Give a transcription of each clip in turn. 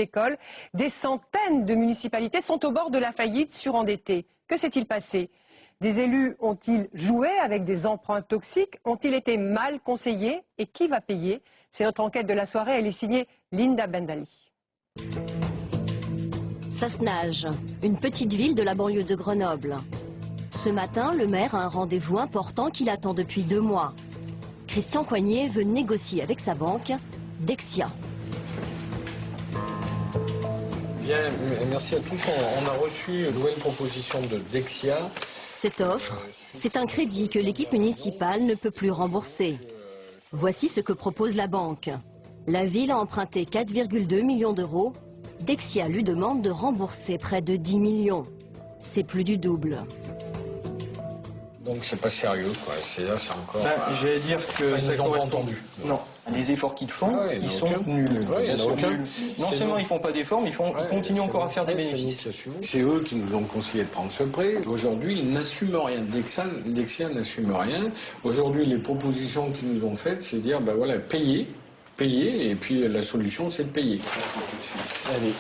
école, des centaines de municipalités sont au bord de la faillite, surendettées. Que s'est-il passé? Des élus ont-ils joué avec des emprunts toxiques? Ont-ils été mal conseillés? Et qui va payer? C'est notre enquête de la soirée, elle est signée Linda Bendali. Sassenage, une petite ville de la banlieue de Grenoble. Ce matin, le maire a un rendez-vous important qu'il attend depuis 2 mois. Christian Coignet veut négocier avec sa banque, Dexia. Bien, merci à tous. On a reçu une nouvelle proposition de Dexia. Cette offre, c'est un crédit que l'équipe municipale ne peut plus rembourser. Voici ce que propose la banque. La ville a emprunté 4,2 millions d'euros. Dexia lui demande de rembourser près de 10 millions. C'est plus du double. Donc c'est pas sérieux, quoi. C'est encore. J'allais dire que ça correspond pas entendu. Non, les efforts qu'ils font, ils sont nuls. Non seulement ils font pas d'efforts, mais ils continuent encore à faire des bénéfices. C'est eux qui nous ont conseillé de prendre ce prêt. Aujourd'hui, ils n'assument rien. Dexia n'assume rien. Aujourd'hui, les propositions qu'ils nous ont faites, c'est de dire, ben voilà, payer, et puis la solution, c'est de payer. Allez.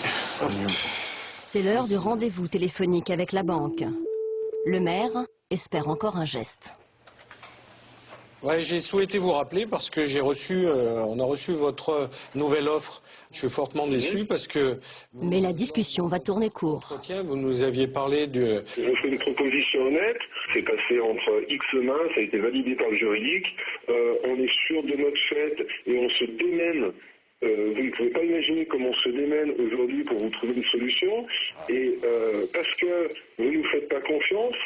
C'est l'heure du rendez-vous téléphonique avec la banque. Le maire espère encore un geste. Ouais, j'ai souhaité vous rappeler parce que on a reçu votre nouvelle offre. Je suis fortement déçu parce que... Mais la discussion va tourner court. Vous nous aviez parlé de... Je fais une proposition honnête. C'est passé entre X mains, ça a été validé par le juridique. On est sûr de notre fait et on se démène. Vous ne pouvez pas imaginer comment on se démène aujourd'hui pour vous trouver une solution. Et parce que vous ne nous faites pas confiance...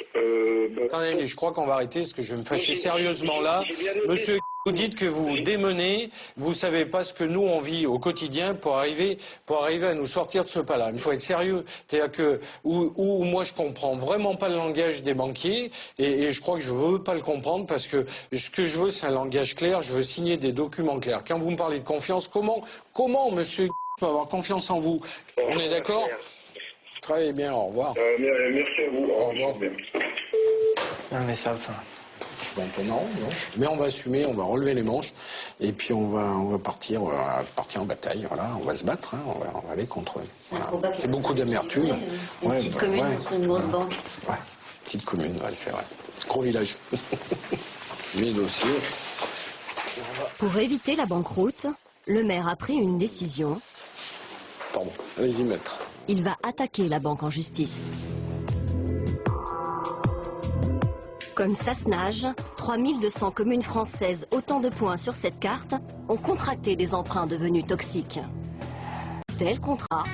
Attendez, je crois qu'on va arrêter parce que je vais me fâcher sérieusement là. Monsieur, vous dites que vous démenez, vous savez pas ce que nous on vit au quotidien pour arriver à nous sortir de ce pas-là. Il faut être sérieux. C'est-à-dire que où moi je comprends vraiment pas le langage des banquiers et je crois que je veux pas le comprendre parce que ce que je veux c'est un langage clair. Je veux signer des documents clairs. Quand vous me parlez de confiance, comment monsieur peut avoir confiance en vous? On est d'accord? Très bien. Au revoir. Merci à vous. Au revoir. Non mais ça, enfin... Maintenant, non. Mais on va assumer, on va relever les manches et puis on va partir en bataille. Voilà, on va se battre, hein, on va aller contre eux. Voilà. C'est beaucoup d'amertume. Une petite commune contre une grosse banque. Ouais, petite commune, ouais, c'est vrai. Gros village. Mes dossiers. Pour éviter la banqueroute, le maire a pris une décision. Pardon, allez-y maître. Il va attaquer la banque en justice. Comme Sassenage, 3200 communes françaises, autant de points sur cette carte, ont contracté des emprunts devenus toxiques. Tel contrat,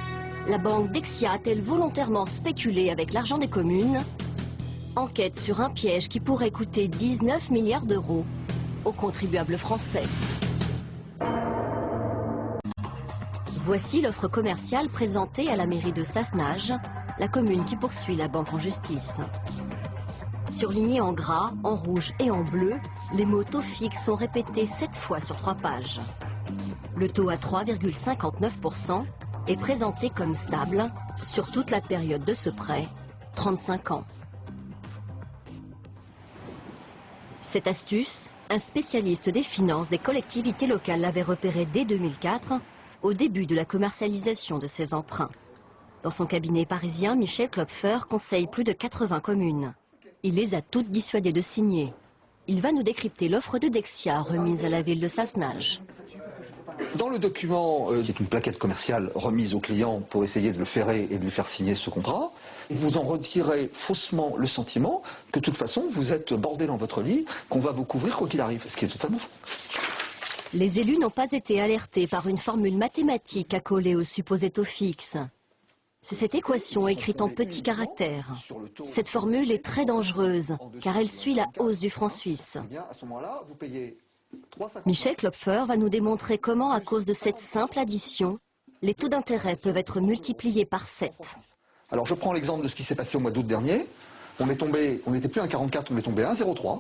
la banque Dexia a-t-elle volontairement spéculé avec l'argent des communes? Enquête sur un piège qui pourrait coûter 19 milliards d'euros aux contribuables français. Voici l'offre commerciale présentée à la mairie de Sassenage, la commune qui poursuit la banque en justice. Surlignés en gras, en rouge et en bleu, les mots taux fixes sont répétés 7 fois sur 3 pages. Le taux à 3,59% est présenté comme stable sur toute la période de ce prêt, 35 ans. Cette astuce, un spécialiste des finances des collectivités locales l'avait repérée dès 2004, au début de la commercialisation de ces emprunts. Dans son cabinet parisien, Michel Klopfer conseille plus de 80 communes. Il les a toutes dissuadées de signer. Il va nous décrypter l'offre de Dexia remise à la ville de Sassenage. Dans le document, qui est une plaquette commerciale remise au client pour essayer de le ferrer et de lui faire signer ce contrat, vous en retirez faussement le sentiment que de toute façon vous êtes bordé dans votre lit, qu'on va vous couvrir quoi qu'il arrive, ce qui est totalement faux. Les élus n'ont pas été alertés par une formule mathématique accolée au supposé taux fixe. C'est cette équation écrite en petits caractères. Cette formule est très dangereuse, car elle suit la hausse du franc suisse. Michel Klopfer va nous démontrer comment, à cause de cette simple addition, les taux d'intérêt peuvent être multipliés par 7. Alors je prends l'exemple de ce qui s'est passé au mois d'août dernier. On n'était plus à 1,44, on est tombé à 1,03.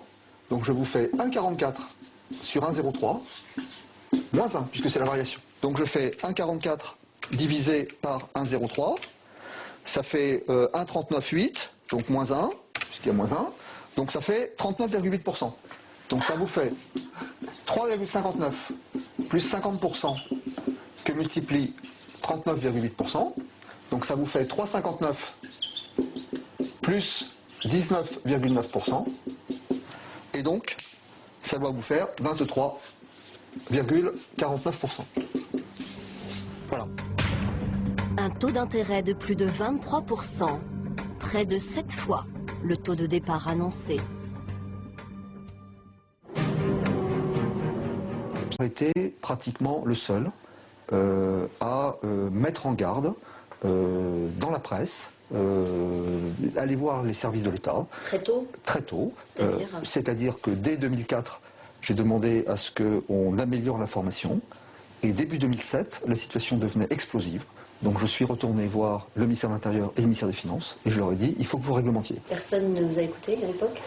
Donc je vous fais 1,44 sur 1,03, moins 1, puisque c'est la variation. Donc je fais 1,44 divisé par 1,03, ça fait 1,39,8, donc moins 1, puisqu'il y a moins 1, donc ça fait 39,8%. Donc ça vous fait 3,59 plus 50% que multiplie 39,8%. Donc ça vous fait 3,59 plus 19,9%. Et donc, ça doit vous faire 23,49%. Voilà. Un taux d'intérêt de plus de 23%, près de 7 fois le taux de départ annoncé. J'ai été pratiquement le seul à mettre en garde dans la presse, aller voir les services de l'État. Très tôt. Très tôt. C'est-à-dire que dès 2004, j'ai demandé à ce qu'on améliore la formation. Et début 2007, la situation devenait explosive. Donc je suis retourné voir le ministère de l'Intérieur et le ministère des Finances. Et je leur ai dit, il faut que vous réglementiez. Personne ne vous a écouté à l'époque?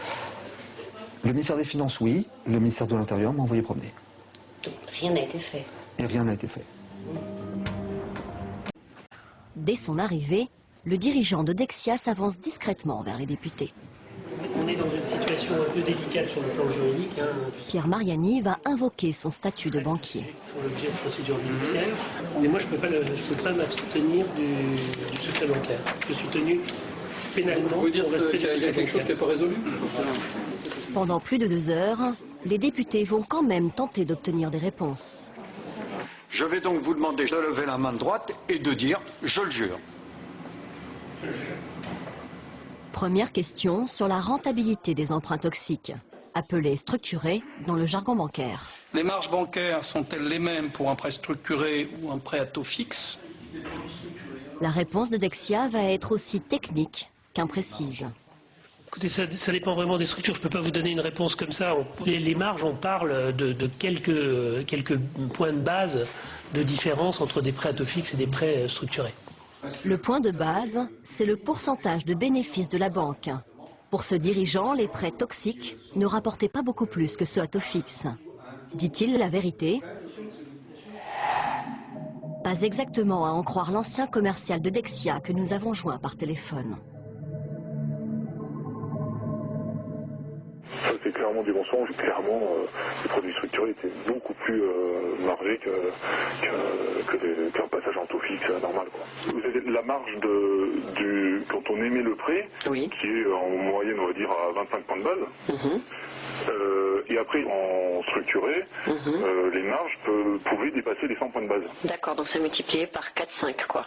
Le ministère des Finances, oui. Le ministère de l'Intérieur m'a envoyé promener. Donc rien n'a été fait. Et rien n'a été fait. Dès son arrivée, le dirigeant de Dexia s'avance discrètement vers les députés. On est dans une situation un peu délicate sur le plan juridique. Pierre Mariani va invoquer son statut de banquier. Qui font l'objet de procédures judiciaires. Mais moi, je ne peux pas m'abstenir du secret bancaire. Je suis tenu pénalement pour respect du secret bancaire. Il y a quelque chose qui n'est pas résolu. Pendant plus de 2 heures, les députés vont quand même tenter d'obtenir des réponses. Je vais donc vous demander de lever la main droite et de dire « je le jure ». Première question sur la rentabilité des emprunts toxiques, appelés structurés dans le jargon bancaire. Les marges bancaires sont-elles les mêmes pour un prêt structuré ou un prêt à taux fixe? La réponse de Dexia va être aussi technique qu'imprécise. Écoutez, ça dépend vraiment des structures. Je ne peux pas vous donner une réponse comme ça. Les marges, on parle de quelques points de base de différence entre des prêts à taux fixe et des prêts structurés. Le point de base, c'est le pourcentage de bénéfices de la banque. Pour ce dirigeant, les prêts toxiques ne rapportaient pas beaucoup plus que ceux à taux fixe. Dit-il la vérité? Pas exactement à en croire l'ancien commercial de Dexia que nous avons joint par téléphone. Ça, c'est clairement du mensonge. Clairement, les produits structurés étaient beaucoup plus margés qu'un passage en taux fixe normal, quoi. Vous avez la marge quand on émet le prêt, oui, qui est en moyenne, on va dire, à 25 points de base. Et après, en structuré, les marges pouvaient dépasser les 100 points de base. D'accord, donc c'est multiplié par 4-5, quoi.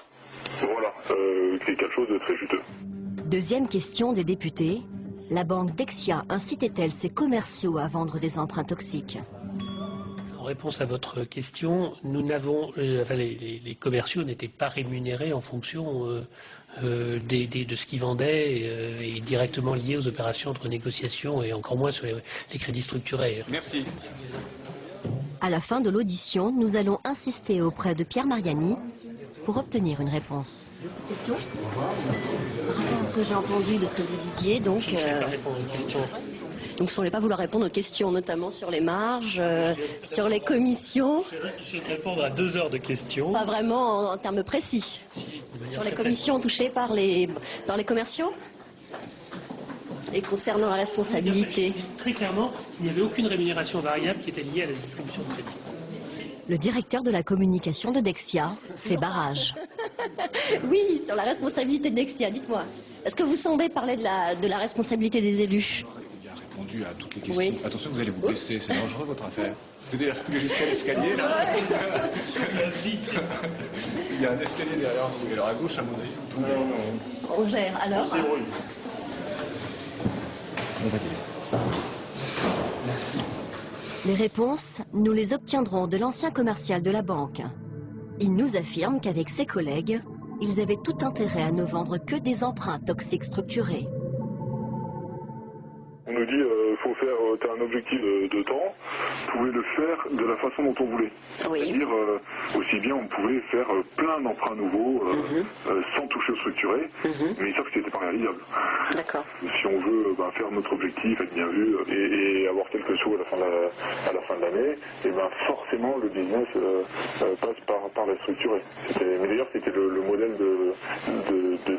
Voilà, c'est quelque chose de très juteux. Deuxième question des députés. La banque Dexia incitait-elle ses commerciaux à vendre des emprunts toxiques? En réponse à votre question, nous n'avons, les commerciaux n'étaient pas rémunérés en fonction de ce qu'ils vendaient et directement liés aux opérations entre négociations et encore moins sur les crédits structurés. Merci. À la fin de l'audition, nous allons insister auprès de Pierre Mariani pour obtenir une réponse. Par rapport à ce que j'ai entendu de ce que vous disiez, donc... Je ne vais pas répondre aux questions. Donc, vous ne pas vouloir répondre aux questions, notamment sur les marges, sur les commissions. Je vais répondre à 2 heures de questions. Pas vraiment en termes précis. Sur les commissions touchées par les commerciaux. Et concernant la responsabilité. Très clairement, il n'y avait aucune rémunération variable qui était liée à la distribution de crédit. Le directeur de la communication de Dexia fait barrage. Oui, sur la responsabilité de Dexia, dites-moi. Est-ce que vous semblez parler de la responsabilité des élus? Il a répondu à toutes les questions. Oui. Attention, vous allez vous blesser, c'est dangereux votre affaire. Vous allez arriver jusqu'à l'escalier, là. Il y a un escalier derrière vous, et alors à gauche, à mon avis, vous tombez. On gère, alors? Merci. Les réponses, nous les obtiendrons de l'ancien commercial de la banque. Il nous affirme qu'avec ses collègues, ils avaient tout intérêt à ne vendre que des emprunts toxiques structurés. On nous dit faut faire, t'as un objectif de temps, vous pouvez le faire de la façon dont on voulait. Oui. C'est-à-dire aussi bien on pouvait faire plein d'emprunts nouveaux sans toucher au structuré, mais sauf que c'était pas réalisable. D'accord. Si on veut faire notre objectif, être bien vu et avoir quelques sous à la fin de l'année, et forcément le business passe par la structurée. Mais d'ailleurs c'était le modèle de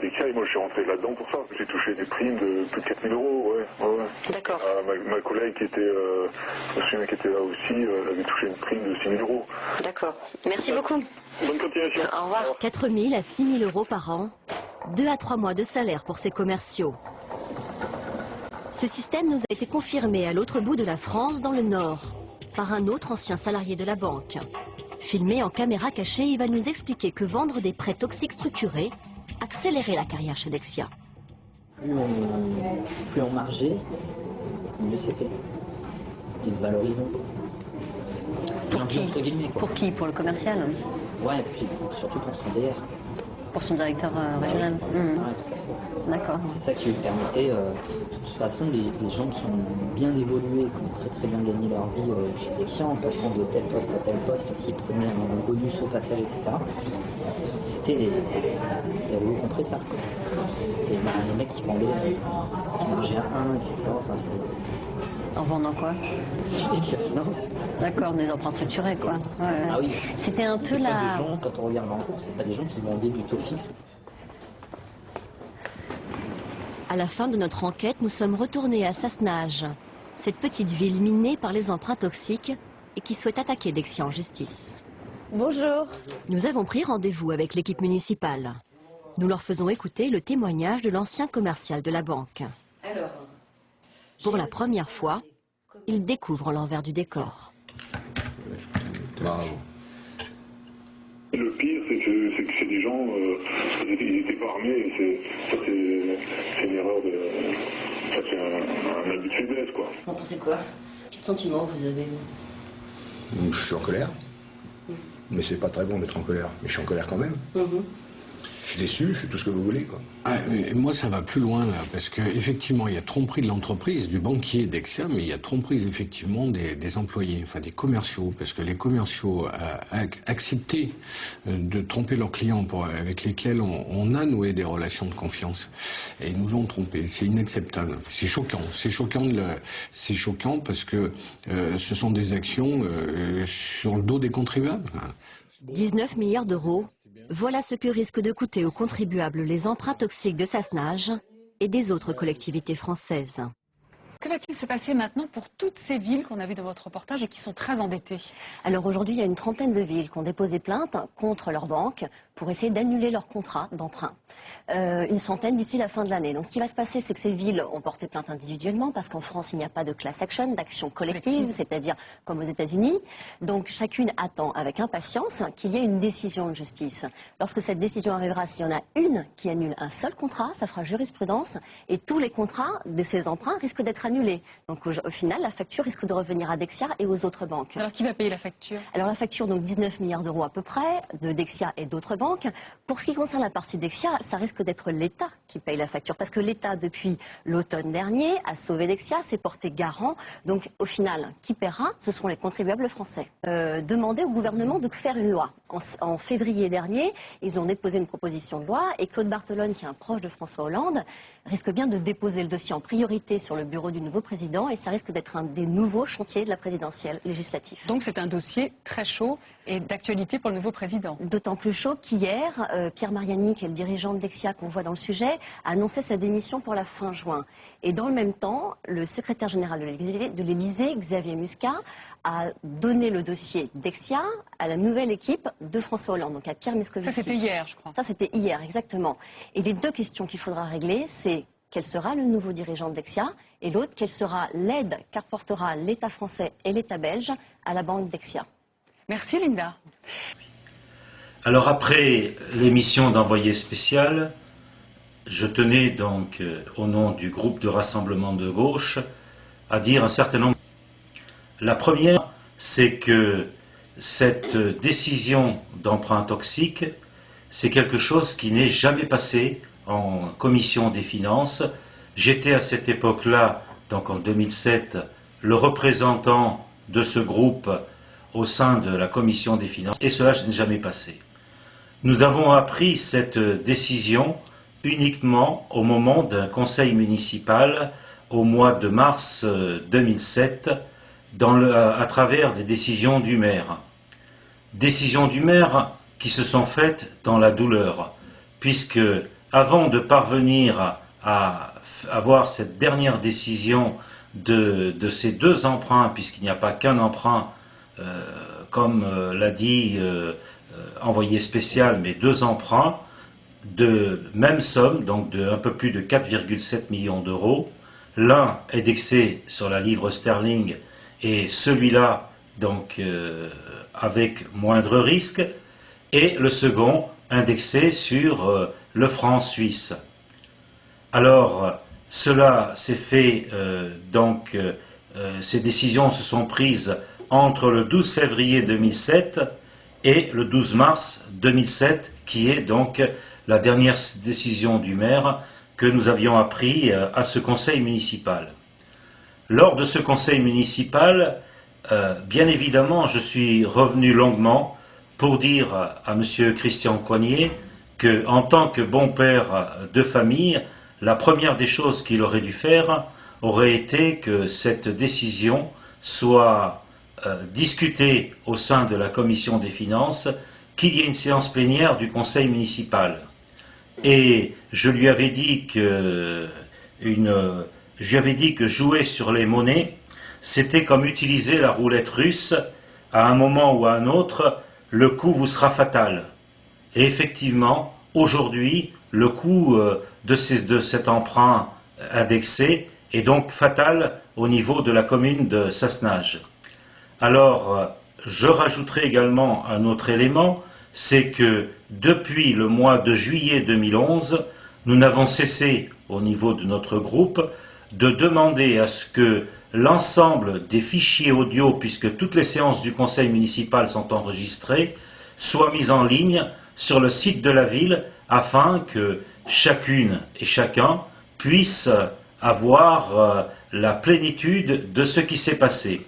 Dexia, et moi je suis rentré là-dedans pour ça. J'ai touché des primes de plus de 4 000 euros, ouais. D'accord. Ma collègue qui était, je me souviens, qui était là aussi, elle avait touché une prime de 6 000 euros. D'accord. Merci beaucoup. Bonne continuation. Au revoir. 4 000 à 6 000 euros par an, 2 à 3 mois de salaire pour ces commerciaux. Ce système nous a été confirmé à l'autre bout de la France, dans le Nord, par un autre ancien salarié de la banque. Filmé en caméra cachée, il va nous expliquer que vendre des prêts toxiques structurés accélérait la carrière chez Dexia. Plus on margeait, mieux c'était. C'était valorisant. Pour qui? Pour qui? Pour le commercial? Ouais, et puis surtout pour son DR. Pour son directeur régional. Ouais, tout à fait. D'accord. C'est ça qui lui permettait, de toute façon, les gens qui ont bien évolué, qui ont très bien gagné leur vie chez Dexia, en passant de tel poste à tel poste, parce qu'ils prenaient un bonus au passage, etc., c'était des rouleaux compresseurs. C'est les mecs qui vendaient, qui margeaient à 1, etc. Enfin, en vendant quoi? Dexia Finance. D'accord, des emprunts structurés, quoi. Ouais. Ah oui. C'était un peu la... Pas des gens, quand on regarde en cours, c'est pas des gens qui vendaient du taux fixe. À la fin de notre enquête, nous sommes retournés à Sassenage, cette petite ville minée par les emprunts toxiques et qui souhaite attaquer Dexia en justice. Bonjour. Nous avons pris rendez-vous avec l'équipe municipale. Nous leur faisons écouter le témoignage de l'ancien commercial de la banque. Pour la première fois, ils découvrent l'envers du décor. Bravo. Le pire, c'est que c'est des gens, ils étaient pas armés, c'est une erreur c'est un abus de faiblesse, quoi. Vous en pensez quoi? Quel sentiment vous avez? Je suis en colère, mais c'est pas très bon d'être en colère, mais je suis en colère quand même. Je suis déçu, je suis tout ce que vous voulez, quoi. Ah, moi, ça va plus loin, là, parce qu'effectivement, il y a tromperie de l'entreprise, du banquier Dexia, mais il y a tromperie, effectivement, des employés, enfin des commerciaux, parce que les commerciaux accepté de tromper leurs clients avec lesquels on a noué des relations de confiance. Et ils nous ont trompés. C'est inacceptable. C'est choquant. C'est choquant parce que ce sont des actions sur le dos des contribuables. 19 milliards d'euros. Voilà ce que risquent de coûter aux contribuables les emprunts toxiques de Sassenage et des autres collectivités françaises. Que va-t-il se passer maintenant pour toutes ces villes qu'on a vues dans votre reportage et qui sont très endettées? Alors aujourd'hui, il y a une trentaine de villes qui ont déposé plainte contre leur banque pour essayer d'annuler leur contrat d'emprunt. Une centaine d'ici la fin de l'année. Donc ce qui va se passer, c'est que ces villes ont porté plainte individuellement parce qu'en France, il n'y a pas de class action, d'action collective, c'est-à-dire comme aux États-Unis. Donc chacune attend avec impatience qu'il y ait une décision de justice. Lorsque cette décision arrivera, s'il y en a une qui annule un seul contrat, ça fera jurisprudence et tous les contrats de ces emprunts risquent d'être annulés. Donc au final, la facture risque de revenir à Dexia et aux autres banques. Alors qui va payer la facture? Alors la facture, donc 19 milliards d'euros à peu près, de Dexia et d'autres banques. Pour ce qui concerne la partie Dexia, ça risque d'être l'État qui paye la facture. Parce que l'État, depuis l'automne dernier, a sauvé Dexia, s'est porté garant. Donc au final, qui paiera? Ce seront les contribuables français. Demander au gouvernement de faire une loi. En février dernier, ils ont déposé une proposition de loi et Claude Barthelone, qui est un proche de François Hollande, risque bien de déposer le dossier en priorité sur le bureau du nouveau président et ça risque d'être un des nouveaux chantiers de la présidentielle législative. Donc c'est un dossier très chaud et d'actualité pour le nouveau président. D'autant plus chaud qu'hier, Pierre Mariani, qui est le dirigeant de Dexia qu'on voit dans le sujet, a annoncé sa démission pour la fin juin. Et dans le même temps, le secrétaire général de l'Élysée, Xavier Muscat, a donné le dossier Dexia à la nouvelle équipe de François Hollande, donc à Pierre Moscovici. Ça c'était hier, je crois. Ça c'était hier, exactement. Et les deux questions qu'il faudra régler, c'est quel sera le nouveau dirigeant de Dexia et l'autre, quelle sera l'aide qu'apportera l'État français et l'État belge à la banque Dexia. Merci Linda. Alors après l'émission d'Envoyé spécial, je tenais donc au nom du groupe de rassemblement de gauche à dire un certain nombre. La première, c'est que cette décision d'emprunt toxique, c'est quelque chose qui n'est jamais passé en commission des finances. J'étais à cette époque-là, donc en 2007, le représentant de ce groupe au sein de la commission des finances, et cela n'est jamais passé. Nous avons appris cette décision uniquement au moment d'un conseil municipal au mois de mars 2007, à travers des décisions du maire. Décisions du maire qui se sont faites dans la douleur, puisque avant de parvenir à avoir cette dernière décision de ces deux emprunts, puisqu'il n'y a pas qu'un emprunt, comme l'a dit envoyé spécial, mais deux emprunts de même somme, donc de un peu plus de 4,7 millions d'euros. L'un indexé sur la livre sterling et celui-là donc avec moindre risque, et le second indexé sur le franc suisse. Alors cela s'est fait, ces décisions se sont prises entre le 12 février 2007 et le 12 mars 2007, qui est donc la dernière décision du maire que nous avions appris à ce conseil municipal. Lors de ce conseil municipal, bien évidemment, je suis revenu longuement pour dire à M. Christian Coignet qu'en tant que bon père de famille, la première des choses qu'il aurait dû faire aurait été que cette décision soit discutée au sein de la commission des finances, qu'il y ait une séance plénière du conseil municipal. Et je lui avais dit que jouer sur les monnaies, c'était comme utiliser la roulette russe. À un moment ou à un autre, le coup vous sera fatal. Et effectivement, aujourd'hui, le coût de cet emprunt indexé est donc fatal au niveau de la commune de Sassenage. Alors, je rajouterai également un autre élément, c'est que depuis le mois de juillet 2011, nous n'avons cessé, au niveau de notre groupe, de demander à ce que l'ensemble des fichiers audio, puisque toutes les séances du conseil municipal sont enregistrées, soient mises en ligne sur le site de la ville, afin que chacune et chacun puisse avoir la plénitude de ce qui s'est passé.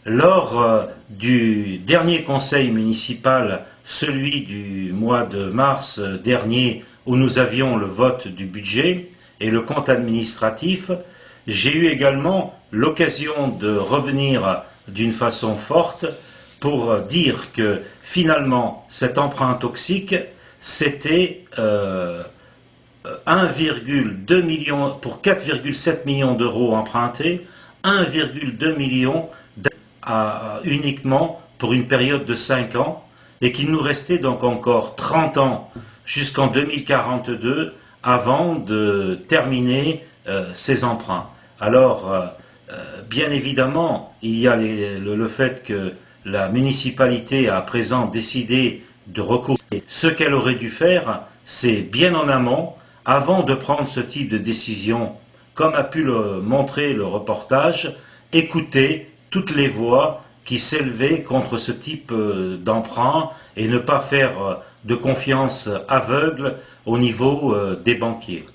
Lors du dernier conseil municipal, celui du mois de mars dernier, où nous avions le vote du budget et le compte administratif, j'ai eu également l'occasion de revenir d'une façon forte pour dire que finalement cet emprunt toxique, c'était 1,2 million pour 4,7 millions d'euros empruntés, 1,2 million uniquement pour une période de 5 ans, et qu'il nous restait donc encore 30 ans jusqu'en 2042 avant de terminer ces emprunts. Alors, bien évidemment, il y a le fait que la municipalité a à présent décidé de recourir. Ce qu'elle aurait dû faire, c'est bien en amont, avant de prendre ce type de décision, comme a pu le montrer le reportage, écouter toutes les voix qui s'élevaient contre ce type d'emprunt et ne pas faire de confiance aveugle au niveau des banquiers.